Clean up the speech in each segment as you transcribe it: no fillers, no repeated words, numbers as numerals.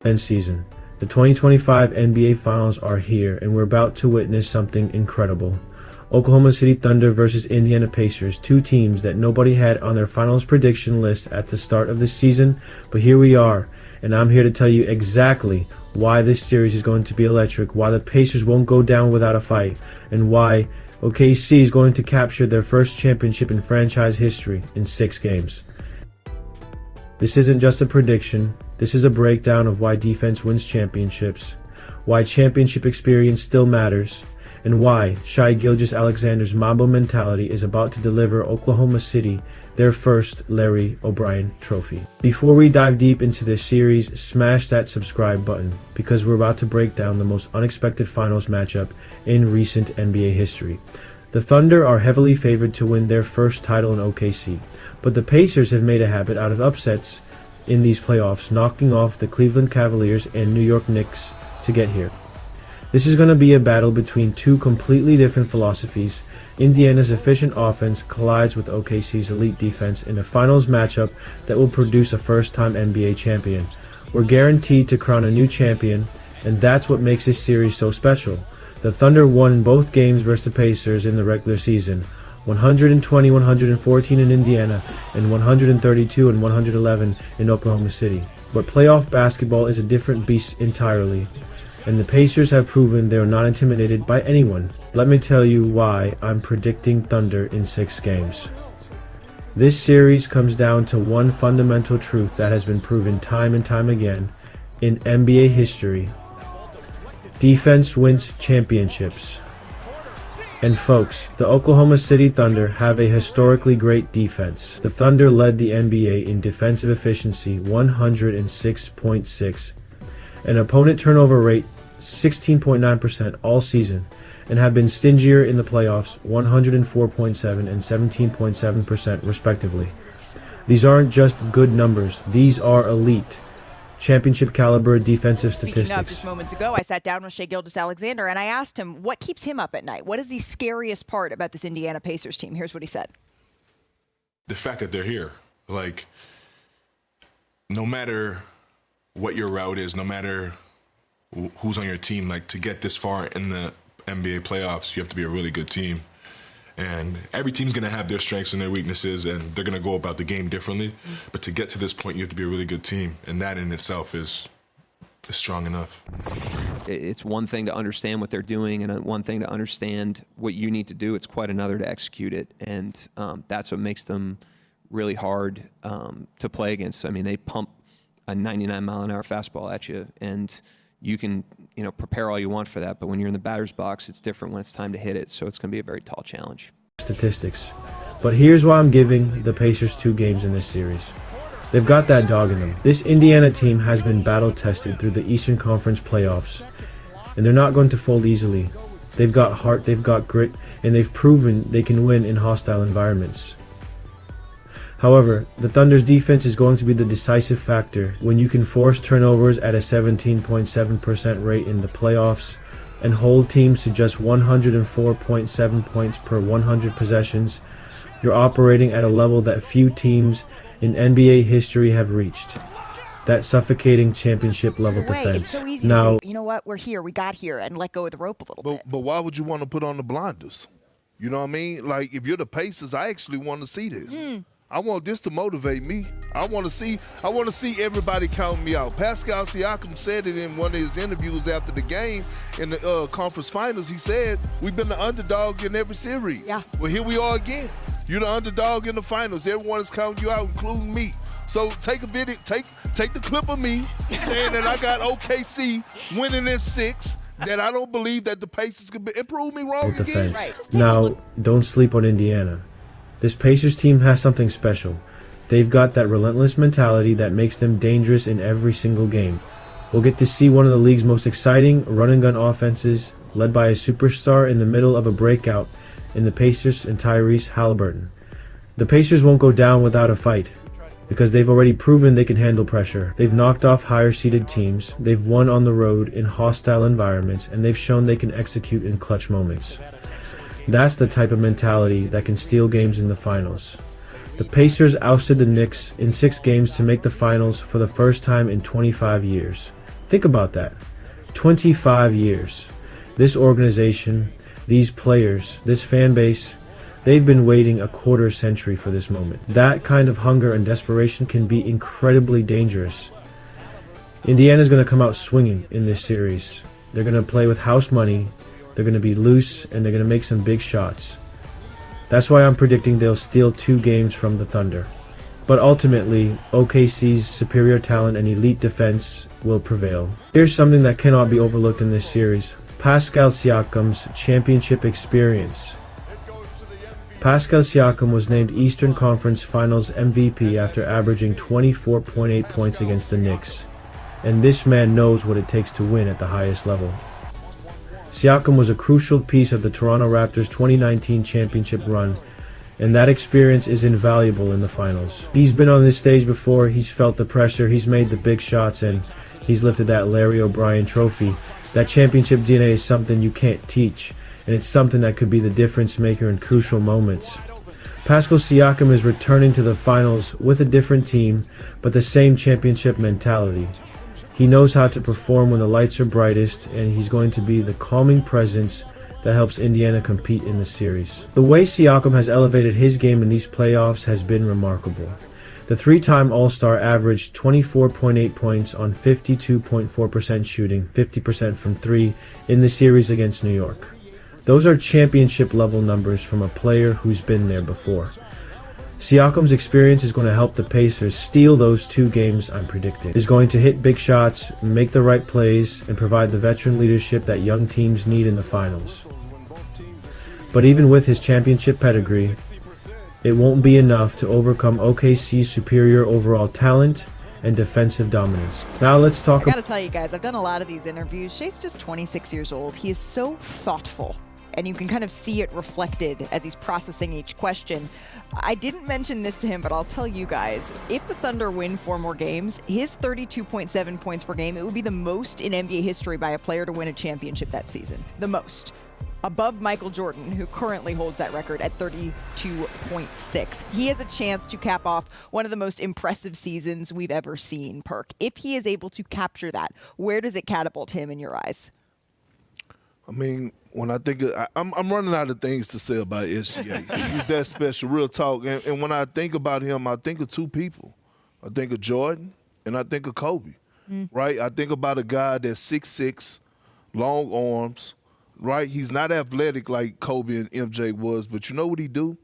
End season. The 2025 NBA Finals are here, and we're about to witness something incredible. Oklahoma City Thunder versus Indiana Pacers, two teams that nobody had on their finals prediction list at the start of the season, but here we are, and I'm here to tell you exactly why this series is going to be electric, why the Pacers won't go down without a fight, and why OKC is going to capture their first championship in franchise history in 6 games. This isn't just a prediction, this is a breakdown of why defense wins championships, why championship experience still matters, and why Shai Gilgeous-Alexander's Mamba mentality is about to deliver Oklahoma City their first Larry O'Brien trophy. Before we dive deep into this series, smash that subscribe button, because we're about to break down the most unexpected finals matchup in recent NBA history. The Thunder are heavily favored to win their first title in OKC, but the Pacers have made a habit out of upsets in these playoffs, knocking off the Cleveland Cavaliers and New York Knicks to get here. This is going to be a battle between two completely different philosophies. Indiana's efficient offense collides with OKC's elite defense in a finals matchup that will produce a first-time NBA champion. We're guaranteed to crown a new champion, and that's what makes this series so special. The Thunder won both games versus the Pacers in the regular season, 120-114 in Indiana and 132-111 in Oklahoma City. But playoff basketball is a different beast entirely, and the Pacers have proven they're not intimidated by anyone. Let me tell you why I'm predicting Thunder in 6 games. This series comes down to one fundamental truth that has been proven time and time again in NBA history. Defense wins championships. And folks, the Oklahoma City Thunder have a historically great defense. The Thunder led the NBA in defensive efficiency 106.6, an opponent turnover rate 16.9% all season, and have been stingier in the playoffs 104.7 and 17.7% respectively. These aren't just good numbers, these are elite championship caliber defensive statistics. Speaking of, just moments ago, I sat down with Shai Gilgeous-Alexander and I asked him what keeps him up at night. What is the scariest part about this Indiana Pacers team? Here's what he said. The fact that they're here. Like, no matter what your route is, no matter who's on your team, like, to get this far in the NBA playoffs, you have to be a really good team. And every team's going to have their strengths and their weaknesses, and they're going to go about the game differently. But to get to this point, you have to be a really good team, and that in itself is strong enough. It's one thing to understand what they're doing and one thing to understand what you need to do. It's quite another to execute it, and that's what makes them really hard to play against. I mean, they pump a 99-mile-an-hour fastball at you, and you can, prepare all you want for that, but when you're in the batter's box, it's different when it's time to hit it, so it's going to be a very tall challenge. Statistics. But here's why I'm giving the Pacers 2 games in this series. They've got that dog in them. This Indiana team has been battle-tested through the Eastern Conference playoffs, and they're not going to fold easily. They've got heart, they've got grit, and they've proven they can win in hostile environments. However, the Thunder's defense is going to be the decisive factor when you can force turnovers at a 17.7% rate in the playoffs and hold teams to just 104.7 points per 100 possessions. You're operating at a level that few teams in NBA history have reached. That suffocating championship level defense. It's so easy to say, you know what, we're here, we got here, and let go of the rope a little bit. But why would you want to put on the blinders? You know what I mean? Like, if you're the Pacers, I actually want to see this. I want this to motivate me. I want to see everybody count me out. Pascal Siakam said it in one of his interviews after the game in the conference finals. He said, we've been the underdog in every series. Yeah. Well, here we are again. You're the underdog in the finals. Everyone is counting you out, including me. So take a video, take the clip of me saying that I got OKC winning in 6, that I don't believe that the Pacers could prove me wrong again. Right. Now, don't sleep on Indiana. This Pacers team has something special. They've got that relentless mentality that makes them dangerous in every single game. We'll get to see one of the league's most exciting run-and-gun offenses, led by a superstar in the middle of a breakout in the Pacers and Tyrese Halliburton. The Pacers won't go down without a fight, because they've already proven they can handle pressure. They've knocked off higher-seeded teams, they've won on the road in hostile environments, and they've shown they can execute in clutch moments. That's the type of mentality that can steal games in the finals. The Pacers ousted the Knicks in 6 games to make the finals for the first time in 25 years. Think about that. 25 years. This organization, these players, this fan base, they've been waiting a quarter century for this moment. That kind of hunger and desperation can be incredibly dangerous. Indiana's going to come out swinging in this series. They're going to play with house money, they're going to be loose, and they're going to make some big shots. That's why I'm predicting they'll steal 2 games from the Thunder. But ultimately, OKC's superior talent and elite defense will prevail. Here's something that cannot be overlooked in this series: Pascal Siakam's championship experience. Pascal Siakam was named Eastern Conference Finals MVP after averaging 24.8 points against the Knicks. And this man knows what it takes to win at the highest level. Siakam was a crucial piece of the Toronto Raptors' 2019 championship run, and that experience is invaluable in the finals. He's been on this stage before, he's felt the pressure, he's made the big shots, and he's lifted that Larry O'Brien trophy. That championship DNA is something you can't teach, and it's something that could be the difference maker in crucial moments. Pascal Siakam is returning to the finals with a different team, but the same championship mentality. He knows how to perform when the lights are brightest, and he's going to be the calming presence that helps Indiana compete in the series. The way Siakam has elevated his game in these playoffs has been remarkable. The 3-time All-Star averaged 24.8 points on 52.4% shooting, 50% from 3 in the series against New York. Those are championship level numbers from a player who's been there before. Siakam's experience is going to help the Pacers steal those 2 games I'm predicting. He's going to hit big shots, make the right plays, and provide the veteran leadership that young teams need in the finals. But even with his championship pedigree, it won't be enough to overcome OKC's superior overall talent and defensive dominance. Now let's talk I gotta tell you guys, I've done a lot of these interviews. Shai's just 26 years old. He is so thoughtful, and you can kind of see it reflected as he's processing each question. I didn't mention this to him, but I'll tell you guys, if the Thunder win 4 more games, his 32.7 points per game, it would be the most in NBA history by a player to win a championship that season. The most. Above Michael Jordan, who currently holds that record at 32.6. He has a chance to cap off one of the most impressive seasons we've ever seen, Perk. If he is able to capture that, where does it catapult him in your eyes? I mean, when I think I'm running out of things to say about SGA. He's that special, real talk. And when I think about him, I think of 2 people. I think of Jordan and I think of Kobe, right? I think about a guy that's 6'6", long arms, right? He's not athletic like Kobe and MJ was, but you know what he do?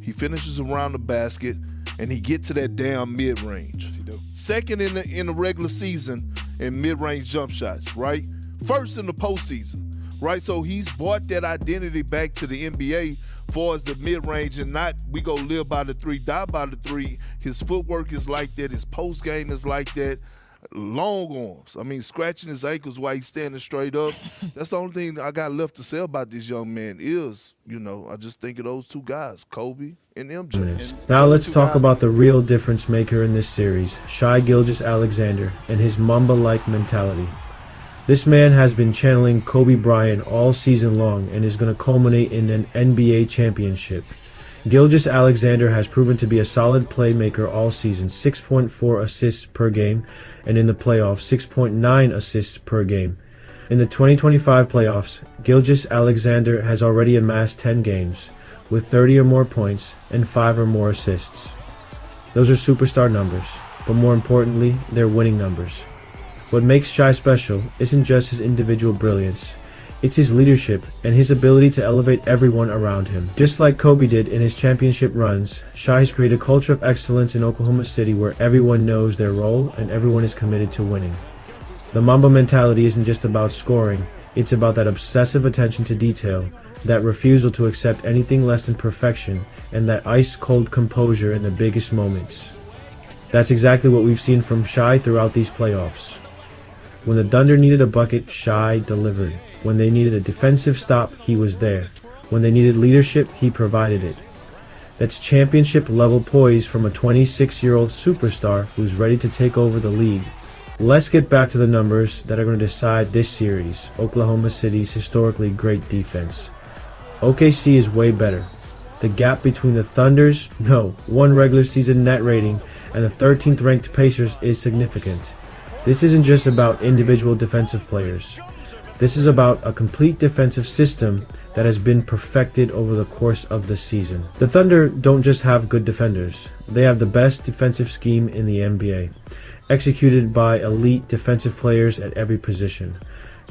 He finishes around the basket and he get to that damn mid-range. Yes, he do. Second in the regular season in mid-range jump shots, right? First in the postseason. Right, so he's brought that identity back to the NBA for as the mid-range, and not we go live by the 3, die by the 3. His footwork is like that. His post game is like that. Long arms. I mean, scratching his ankles while he's standing straight up. That's the only thing I got left to say about this young man is, I just think of those 2 guys, Kobe and MJ. Now let's talk about the real difference maker in this series, Shai Gilgeous-Alexander and his Mamba-like mentality. This man has been channeling Kobe Bryant all season long and is going to culminate in an NBA championship. Gilgeous-Alexander has proven to be a solid playmaker all season, 6.4 assists per game, and in the playoffs, 6.9 assists per game. In the 2025 playoffs, Gilgeous-Alexander has already amassed 10 games, with 30 or more points and 5 or more assists. Those are superstar numbers, but more importantly, they're winning numbers. What makes Shai special isn't just his individual brilliance, it's his leadership and his ability to elevate everyone around him. Just like Kobe did in his championship runs, Shai has created a culture of excellence in Oklahoma City where everyone knows their role and everyone is committed to winning. The Mamba mentality isn't just about scoring, it's about that obsessive attention to detail, that refusal to accept anything less than perfection, and that ice-cold composure in the biggest moments. That's exactly what we've seen from Shai throughout these playoffs. When the Thunder needed a bucket, Shai delivered. When they needed a defensive stop, he was there. When they needed leadership, he provided it. That's championship-level poise from a 26-year-old superstar who's ready to take over the league. Let's get back to the numbers that are going to decide this series, Oklahoma City's historically great defense. OKC is way better. The gap between the Thunder's, one regular season net rating and the 13th ranked Pacers is significant. This isn't just about individual defensive players. This is about a complete defensive system that has been perfected over the course of the season. The Thunder don't just have good defenders. They have the best defensive scheme in the NBA, executed by elite defensive players at every position.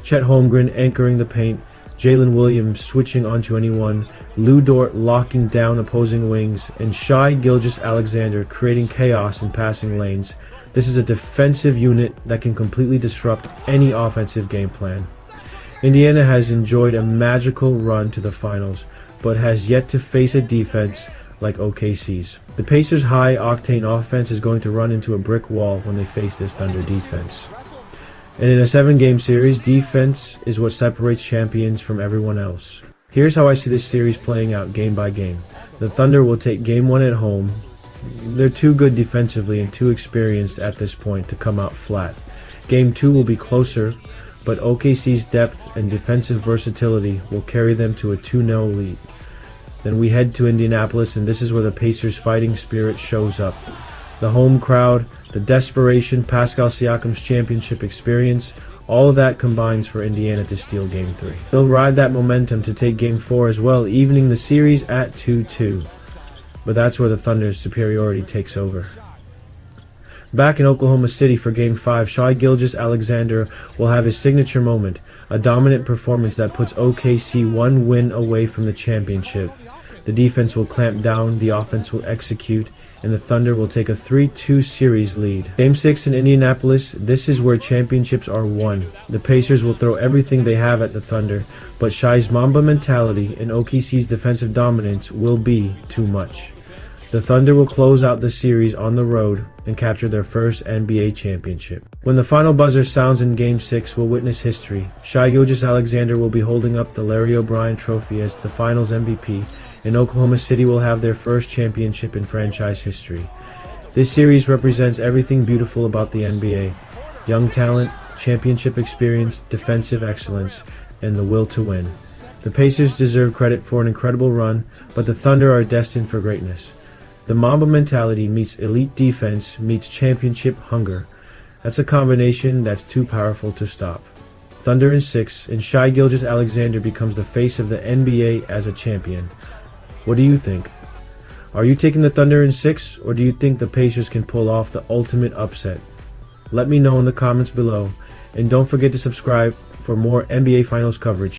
Chet Holmgren anchoring the paint, Jalen Williams switching onto anyone, Lou Dort locking down opposing wings, and Shai Gilgeous-Alexander creating chaos in passing lanes. This is a defensive unit that can completely disrupt any offensive game plan. Indiana has enjoyed a magical run to the finals, but has yet to face a defense like OKC's. The Pacers' high-octane offense is going to run into a brick wall when they face this Thunder defense. And in a 7-game series, defense is what separates champions from everyone else. Here's how I see this series playing out game by game. The Thunder will take Game 1 at home. They're too good defensively and too experienced at this point to come out flat. Game 2 will be closer, but OKC's depth and defensive versatility will carry them to a 2-0 lead. Then we head to Indianapolis, and this is where the Pacers' fighting spirit shows up. The home crowd, the desperation, Pascal Siakam's championship experience, all of that combines for Indiana to steal Game 3. They'll ride that momentum to take Game 4 as well, evening the series at 2-2. But that's where the Thunder's superiority takes over. Back in Oklahoma City for Game 5, Shai Gilgeous-Alexander will have his signature moment, a dominant performance that puts OKC one win away from the championship. The defense will clamp down, the offense will execute, and the Thunder will take a 3-2 series lead. Game 6 in Indianapolis, this is where championships are won. The Pacers will throw everything they have at the Thunder, but Shai's Mamba mentality and OKC's defensive dominance will be too much. The Thunder will close out the series on the road and capture their first NBA championship. When the final buzzer sounds in Game 6, we'll witness history. Shai Gilgeous-Alexander will be holding up the Larry O'Brien Trophy as the Finals MVP, and Oklahoma City will have their first championship in franchise history. This series represents everything beautiful about the NBA: young talent, championship experience, defensive excellence, and the will to win. The Pacers deserve credit for an incredible run, but the Thunder are destined for greatness. The Mamba mentality meets elite defense meets championship hunger. That's a combination that's too powerful to stop. Thunder in 6, and Shai Gilgeous-Alexander becomes the face of the NBA as a champion. What do you think? Are you taking the Thunder in 6, or do you think the Pacers can pull off the ultimate upset? Let me know in the comments below, and don't forget to subscribe for more NBA Finals coverage.